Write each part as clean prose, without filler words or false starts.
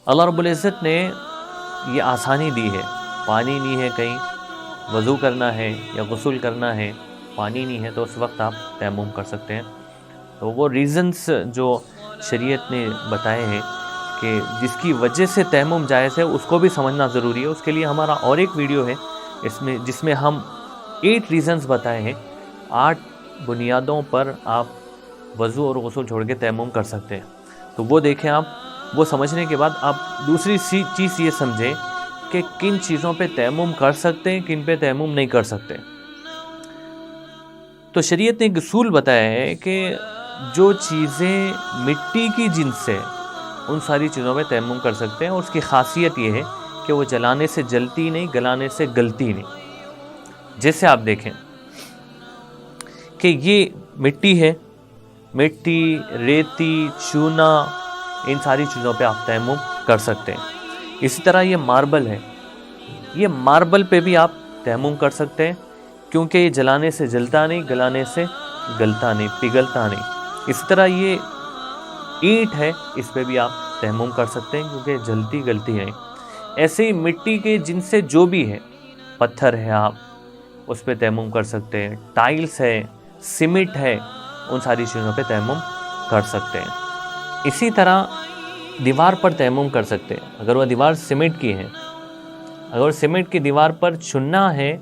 اللہ رب العزت نے یہ آسانی دی ہے، پانی نہیں ہے کہیں وضو کرنا ہے یا غسل کرنا ہے، پانی نہیں ہے تو اس وقت آپ تیمم کر سکتے ہیں۔ تو وہ ریزنز جو شریعت نے بتائے ہیں کہ جس کی وجہ سے تیمم جائز ہے، اس کو بھی سمجھنا ضروری ہے۔ اس کے لیے ہمارا اور ایک ویڈیو ہے جس میں ہم 8 ریزنز بتائے ہیں، 8 بنیادوں پر آپ وضو اور غسل چھوڑ کے تیمم کر سکتے ہیں۔ تو وہ دیکھیں آپ، وہ سمجھنے کے بعد آپ دوسری چیز یہ سمجھیں کہ کن چیزوں پہ تیمم کر سکتے ہیں، کن پہ تیمم نہیں کر سکتے۔ تو شریعت نے ایک اصول بتایا ہے کہ جو چیزیں مٹی کی جنس سے، ان ساری چیزوں پہ تیمم کر سکتے ہیں، اور اس کی خاصیت یہ ہے کہ وہ جلانے سے جلتی نہیں، گلانے سے گلتی نہیں۔ جیسے آپ دیکھیں کہ یہ مٹی ہے، مٹی، ریتی، چونا، ان ساری چیزوں پہ آپ تیمم کر سکتے ہیں۔ اسی طرح یہ ماربل ہے، یہ ماربل پہ بھی آپ تیمم کر سکتے ہیں، کیونکہ یہ جلانے سے جلتا نہیں، گلانے سے گلتا نہیں، پگھلتا نہیں۔ اسی طرح یہ اینٹ ہے، اس پہ بھی آپ تیمم کر سکتے ہیں کیونکہ جلتی گلتی نہیں۔ ایسے ہی مٹی کے جن سے جو بھی ہے، پتھر ہے، آپ اس پہ تیمم کر سکتے ہیں، ٹائلز ہے، سیمنٹ ہے، ان ساری چیزوں پہ تیمم کر سکتے ہیں۔ اسی طرح دیوار پر تیمم کر سکتے ہیں، اگر وہ دیوار سیمنٹ کی ہے، اگر سیمنٹ کی دیوار پر چننا ہے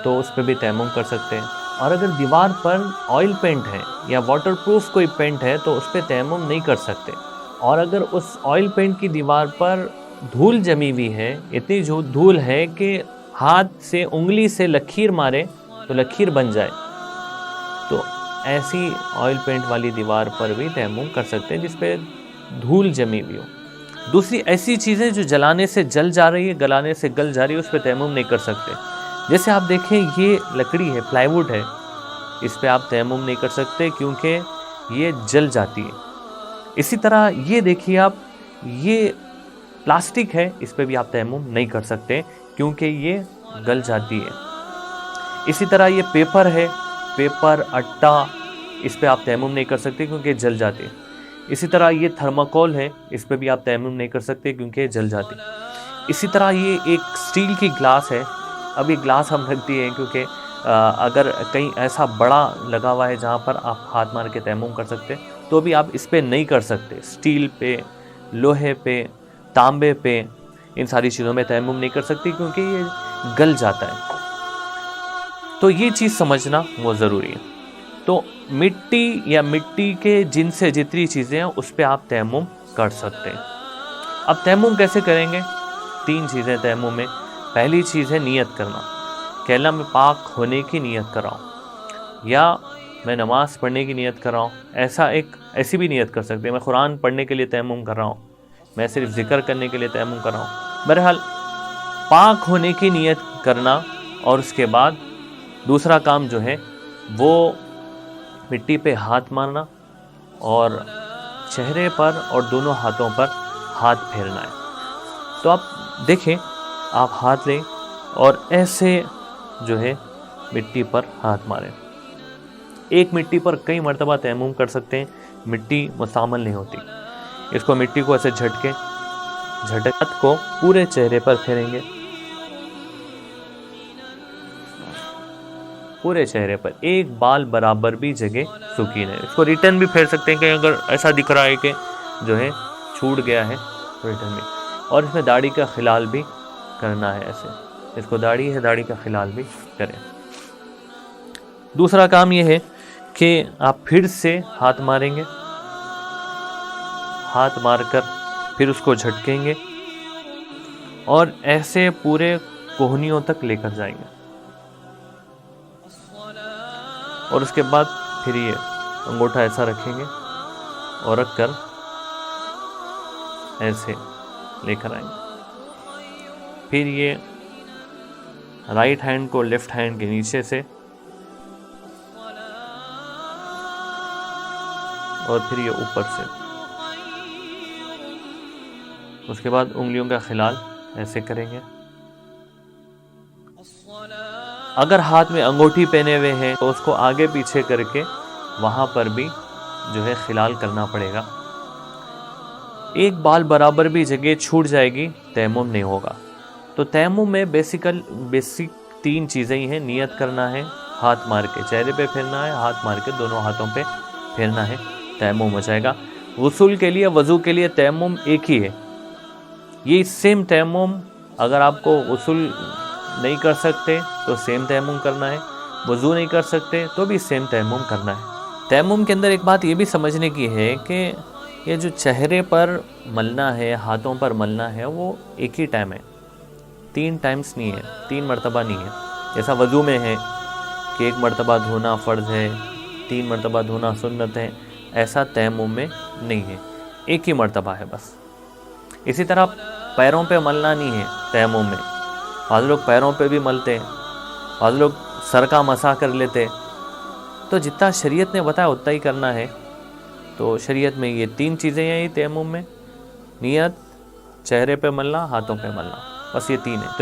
تو اس پہ بھی تیمم کر سکتے ہیں، اور اگر دیوار پر آئل پینٹ ہے یا واٹر پروف کوئی پینٹ ہے تو اس پہ تیمم نہیں کر سکتے، اور اگر اس آئل پینٹ کی دیوار پر دھول جمی ہوئی ہے، اتنی دھول ہے کہ ہاتھ سے انگلی سے لکیر مارے تو لکیر بن جائے، تو ایسی آئل پینٹ والی دیوار پر بھی تیمم کر سکتے ہیں جس پہ دھول جمی ہوئی ہو۔ دوسری ایسی چیزیں جو جلانے سے جل جا رہی ہے، گلانے سے گل جا رہی ہے، اس پہ تیمم نہیں کر سکتے۔ جیسے آپ دیکھیں یہ لکڑی ہے، پلائی ووڈ ہے، اس پہ آپ تیمم نہیں کر سکتے کیونکہ یہ جل جاتی ہے۔ اسی طرح یہ دیکھیے آپ، یہ پلاسٹک ہے، اس پہ بھی آپ تیمم نہیں کر سکتے کیونکہ یہ گل جاتی ہے۔ اسی طرح یہ پیپر ہے، پیپر، اٹا، اس پہ آپ تیمم نہیں کر سکتے کیونکہ جل جاتے ہیں۔ اسی طرح یہ تھرماکول ہے، اس پہ بھی آپ تیمم نہیں کر سکتے کیونکہ جل جاتی ہے۔ اسی طرح یہ ایک سٹیل کی گلاس ہے، اب یہ گلاس ہم رکھ دیے ہیں کیونکہ اگر کہیں ایسا بڑا لگا ہوا ہے جہاں پر آپ ہاتھ مار کے تیمم کر سکتے تو بھی آپ اس پہ نہیں کر سکتے۔ سٹیل پہ، لوہے پہ، تانبے پہ، ان ساری چیزوں میں تیمم نہیں کر سکتی کیونکہ یہ گل جاتا ہے۔ تو یہ چیز سمجھنا وہ ضروری ہے۔ تو مٹی یا مٹی کے جن سے جتنی چیزیں ہیں اس پہ آپ تیمم کر سکتے ہیں۔ اب تیمم کیسے کریں گے؟ 3 چیزیں تیمم میں۔ پہلی چیز ہے نیت کرنا کہ اللہ میں پاک ہونے کی نیت کر رہا ہوں، یا میں نماز پڑھنے کی نیت کر رہا ہوں۔ ایسی بھی نیت کر سکتے ہیں، میں قرآن پڑھنے کے لیے تیمم کر رہا ہوں، میں صرف ذکر کرنے کے لیے تیمم کر رہا ہوں۔ بہرحال پاک ہونے کی نیت کرنا، اور اس کے بعد دوسرا کام جو ہے وہ مٹی پہ ہاتھ مارنا اور چہرے پر اور دونوں ہاتھوں پر ہاتھ پھیرنا ہے۔ تو آپ دیکھیں، آپ ہاتھ لیں اور ایسے جو ہے مٹی پر ہاتھ ماریں۔ ایک مٹی پر کئی مرتبہ تیمم کر سکتے ہیں، مٹی مستعمل نہیں ہوتی۔ اس کو مٹی کو ایسے جھٹک کو پورے چہرے پر پھیریں گے، پورے چہرے پر، ایک بال برابر بھی جگہ سوکھی نہیں۔ اس کو ریٹرن بھی پھیر سکتے ہیں کہ اگر ایسا دکھ رہا ہے کہ جو ہے چھوٹ گیا ہے تو ریٹرن بھی۔ اور اس میں داڑھی کا خلال بھی کرنا ہے، ایسے اس کو داڑھی ہے، داڑھی کا خلال بھی کریں۔ دوسرا کام یہ ہے کہ آپ پھر سے ہاتھ ماریں گے، ہاتھ مار کر پھر اس کو جھٹکیں گے اور ایسے پورے کوہنیوں تک لے کر جائیں گے، اور اس کے بعد پھر یہ انگوٹھا ایسا رکھیں گے اور رکھ کر ایسے لے کر آئیں گے۔ پھر یہ رائٹ ہینڈ کو لیفٹ ہینڈ کے نیچے سے، اور پھر یہ اوپر سے، اس کے بعد انگلیوں کا خلال ایسے کریں گے۔ اگر ہاتھ میں انگوٹھی پہنے ہوئے ہیں تو اس کو آگے پیچھے کر کے وہاں پر بھی جو ہے خلال کرنا پڑے گا۔ ایک بال برابر بھی جگہ چھوٹ جائے گی تیمم نہیں ہوگا۔ تو تیمم میں بیسک 3 چیزیں ہی ہیں، نیت کرنا ہے، ہاتھ مار کے چہرے پہ پھرنا ہے، ہاتھ مار کے دونوں ہاتھوں پہ پھرنا ہے، تیمم ہو جائے گا۔ غسل کے لیے، وضو کے لیے تیمم ایک ہی ہے، یہ سیم تیمم، اگر آپ کو غسل نہیں کر سکتے تو سیم تیمم کرنا ہے، وضو نہیں کر سکتے تو بھی سیم تیمم کرنا ہے۔ تیمم کے اندر ایک بات یہ بھی سمجھنے کی ہے کہ یہ جو چہرے پر ملنا ہے، ہاتھوں پر ملنا ہے، وہ ایک ہی ٹائم ہے، 3 ٹائمز نہیں ہے، 3 مرتبہ نہیں ہے۔ جیسا وضو میں ہے کہ 1 مرتبہ دھونا فرض ہے، 3 مرتبہ دھونا سنت ہے، ایسا تیمم میں نہیں ہے، ایک ہی مرتبہ ہے بس۔ اسی طرح پیروں پہ ملنا نہیں ہے تیمم میں، بعض لوگ پیروں پہ بھی ملتے ہیں، بعض لوگ سر کا مسح کر لیتے، تو جتنا شریعت نے بتایا اتنا ہی کرنا ہے۔ تو شریعت میں یہ 3 چیزیں ہیں یہ تیمم میں، نیت، چہرے پہ ملنا، ہاتھوں پہ ملنا، بس یہ 3 ہیں۔